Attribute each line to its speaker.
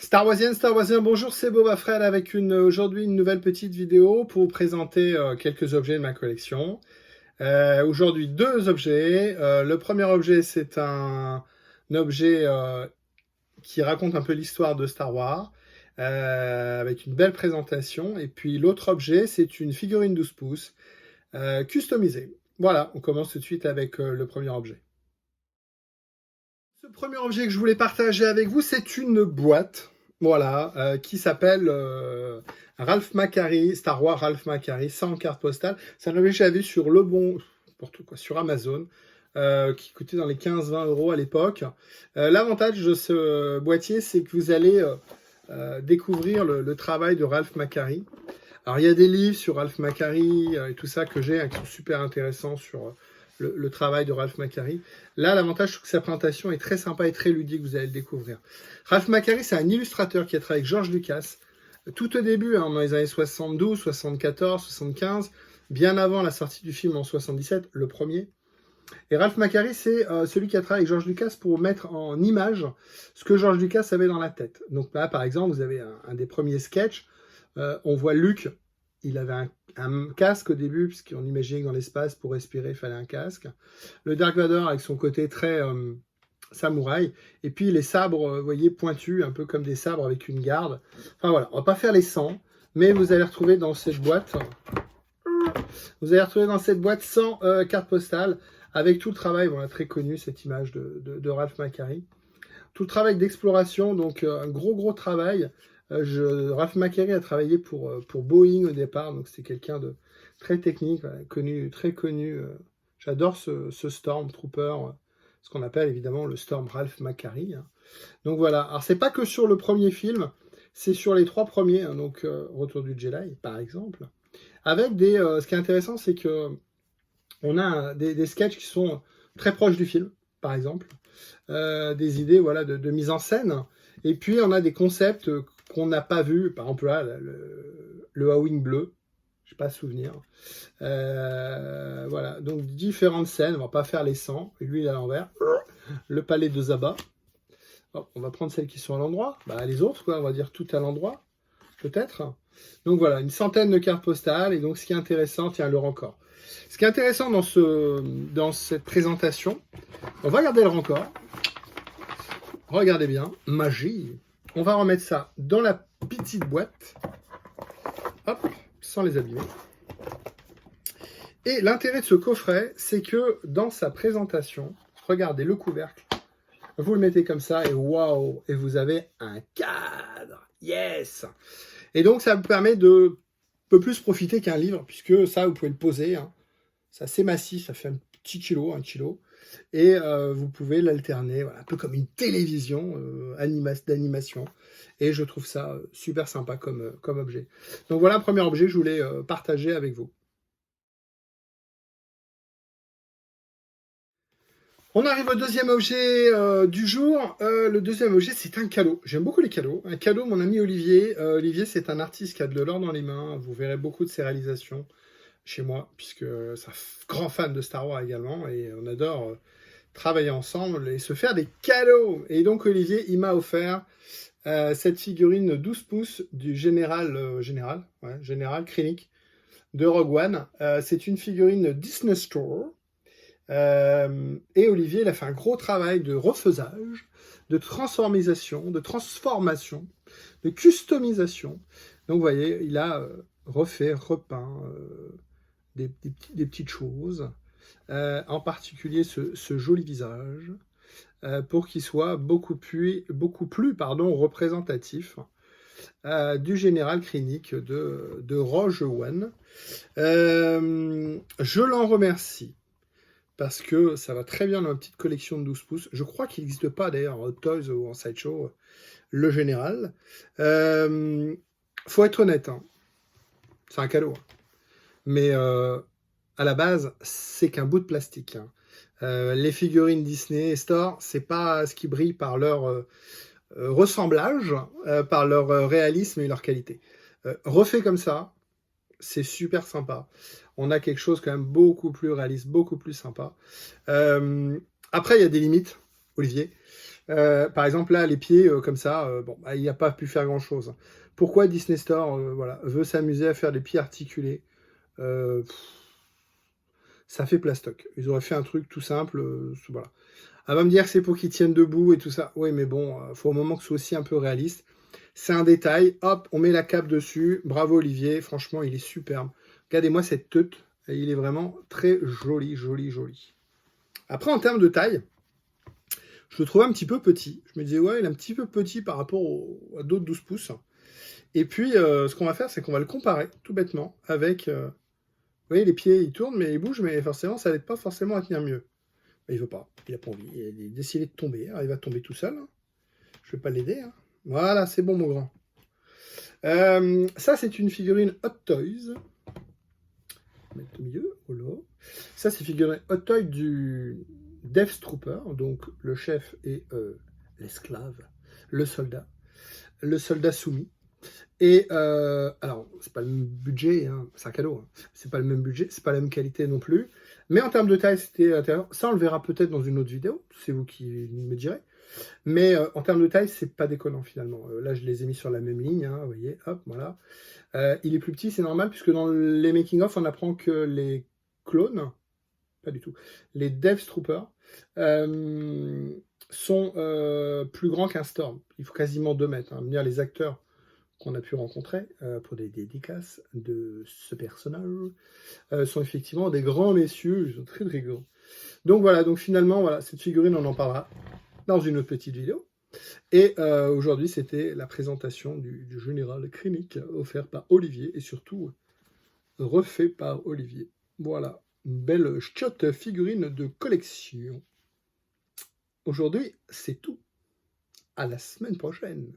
Speaker 1: Star Wasiens, bonjour, c'est Boba Fred avec aujourd'hui une nouvelle petite vidéo pour vous présenter quelques objets de ma collection. Aujourd'hui, deux objets. Le premier objet, c'est un objet qui raconte un peu l'histoire de Star Wars, avec une belle présentation. Et puis l'autre objet, c'est une figurine 12 pouces customisée. Voilà, on commence tout de suite avec le premier objet. Ce premier objet que je voulais partager avec vous, c'est une boîte, voilà, qui s'appelle Ralph McQuarrie, Star Wars Ralph McQuarrie, sans carte postale. C'est un objet que j'avais sur sur Amazon, qui coûtait dans les 15-20 euros à l'époque. L'avantage de ce boîtier, c'est que vous allez découvrir le travail de Ralph McQuarrie. Alors, il y a des livres sur Ralph McQuarrie et tout ça que j'ai, hein, qui sont super intéressants sur le travail de Ralph McQuarrie. Là, l'avantage, c'est que sa présentation est très sympa et très ludique, vous allez le découvrir. Ralph McQuarrie, c'est un illustrateur qui a travaillé avec George Lucas, tout au début, hein, dans les années 72, 74, 75, bien avant la sortie du film en 77, le premier. Et Ralph McQuarrie, c'est celui qui a travaillé avec George Lucas pour mettre en image ce que George Lucas avait dans la tête. Donc là, par exemple, vous avez un des premiers sketchs. On voit Luke, il avait un casque au début, puisqu'on imaginait que dans l'espace, pour respirer, il fallait un casque. Le Dark Vador avec son côté très samouraï. Et puis les sabres, vous voyez, pointus, un peu comme des sabres avec une garde. Enfin voilà, on va pas faire les 100, mais vous allez retrouver dans cette boîte, 100 cartes postales, avec tout le travail, voilà, très connu, cette image de Ralph McQuarrie. Tout le travail d'exploration, donc un gros travail. Ralph McQuarrie a travaillé pour Boeing au départ, donc c'est quelqu'un de très technique, voilà, très connu. J'adore ce Stormtrooper, ce qu'on appelle évidemment le Storm Ralph McQuarrie, hein. Donc voilà, alors c'est pas que sur le premier film, c'est sur les 3 premiers, hein, donc Retour du Jedi par exemple. Avec ce qui est intéressant, c'est que on a des sketchs qui sont très proches du film, par exemple. Des idées, voilà, de mise en scène. Et puis, on a des concepts qu'on n'a pas vus. Par exemple, là, le Howling bleu. Je n'ai pas souvenir. Voilà, donc différentes scènes. On va pas faire les 100. Lui, il est à l'envers. Le palais de Zaba. Bon, on va prendre celles qui sont à l'endroit. Bah, les autres, quoi. On va dire tout à l'endroit, peut-être. Donc voilà, une centaine de cartes postales. Et donc, ce qui est intéressant, tiens, le rencor. Ce qui est intéressant dans cette présentation, on va regarder le rencor. Regardez bien, magie. On va remettre ça dans la petite boîte. Hop, sans les abîmer. Et l'intérêt de ce coffret, c'est que dans sa présentation, regardez le couvercle. Vous le mettez comme ça et waouh, et vous avez un cadre. Yes. Et donc ça vous permet de peu plus profiter qu'un livre, puisque ça, vous pouvez le poser, hein. C'est assez massif, ça fait un petit kilo, 1 kilo. Et vous pouvez l'alterner, voilà, un peu comme une télévision d'animation. Et je trouve ça super sympa comme objet. Donc voilà un premier objet que je voulais partager avec vous. On arrive au deuxième objet du jour. Le deuxième objet, c'est un cadeau. J'aime beaucoup les cadeaux. Un cadeau, mon ami Olivier. Olivier, c'est un artiste qui a de l'or dans les mains. Vous verrez beaucoup de ses réalisations chez moi, puisque c'est un grand fan de Star Wars également. Et on adore travailler ensemble et se faire des cadeaux. Et donc Olivier, il m'a offert cette figurine 12 pouces du général Krennic de Rogue One. C'est une figurine Disney Store. Et Olivier, il a fait un gros travail de refaisage, de transformation, de customisation. Donc vous voyez, il a refait, repeint des petites choses. En particulier ce joli visage, pour qu'il soit beaucoup plus représentatif du général Krennic de Rogue One. Je l'en remercie, parce que ça va très bien dans ma petite collection de 12 pouces. Je crois qu'il n'existe pas d'ailleurs en Toys ou en Sideshow, le général. Faut être honnête, hein. C'est un cadeau, hein. Mais à la base, c'est qu'un bout de plastique, hein. Les figurines Disney Store, c'est pas ce qui brille par leur ressemblage, par leur réalisme et leur qualité. Refait comme ça, c'est super sympa. On a quelque chose quand même beaucoup plus réaliste, beaucoup plus sympa. Après, il y a des limites, Olivier. Par exemple, là, les pieds, comme ça, bon, bah, il n'a pas pu faire grand-chose. Pourquoi Disney Store voilà, veut s'amuser à faire des pieds articulés euh, Ça fait plastoc. Ils auraient fait un truc tout simple, voilà. Elle va me dire que c'est pour qu'ils tiennent debout et tout ça. Oui, mais bon, faut au moment que ce soit aussi un peu réaliste. C'est un détail. Hop, on met la cape dessus. Bravo Olivier. Franchement, il est superbe. Regardez-moi cette teute. Et il est vraiment très joli, joli, joli. Après, en termes de taille, je le trouvais un petit peu petit. Je me disais, ouais, il est un petit peu petit par rapport à d'autres 12 pouces. Et puis, ce qu'on va faire, c'est qu'on va le comparer, tout bêtement, avec... vous voyez, les pieds, ils tournent, mais ils bougent, mais forcément, ça n'aide pas forcément à tenir mieux. Mais il veut pas. Il a pas envie. Il a décidé de tomber. Alors, il va tomber tout seul. Je vais pas l'aider. Hein. Voilà, c'est bon, mon grand. Ça, c'est une figurine Hot Toys. On va mettre au milieu. Oh là. Ça, c'est figurine Hot Toys du Death Trooper. Donc, le chef et l'esclave, le soldat soumis. Et alors, c'est pas le même budget, hein, c'est un cadeau. Hein. C'est pas le même budget, c'est pas la même qualité non plus. Mais en termes de taille, c'était intéressant. Ça, on le verra peut-être dans une autre vidéo. C'est vous qui me direz. Mais en termes de taille, c'est pas déconnant finalement. Là, je les ai mis sur la même ligne, hein, vous voyez, hop, voilà. Il est plus petit, c'est normal, puisque dans les making-of, on apprend que les clones, pas du tout, les Death Troopers, sont plus grands qu'un Storm. Il faut quasiment 2 mètres. Hein. Venir les acteurs qu'on a pu rencontrer pour des dédicaces de ce personnage sont effectivement des grands messieurs, ils sont très très grands. Donc voilà, donc finalement, voilà, cette figurine, on en parlera dans une autre petite vidéo. Et aujourd'hui, c'était la présentation du général Krennic offert par Olivier et surtout refait par Olivier. Voilà, une belle chiotte figurine de collection. Aujourd'hui, c'est tout. À la semaine prochaine.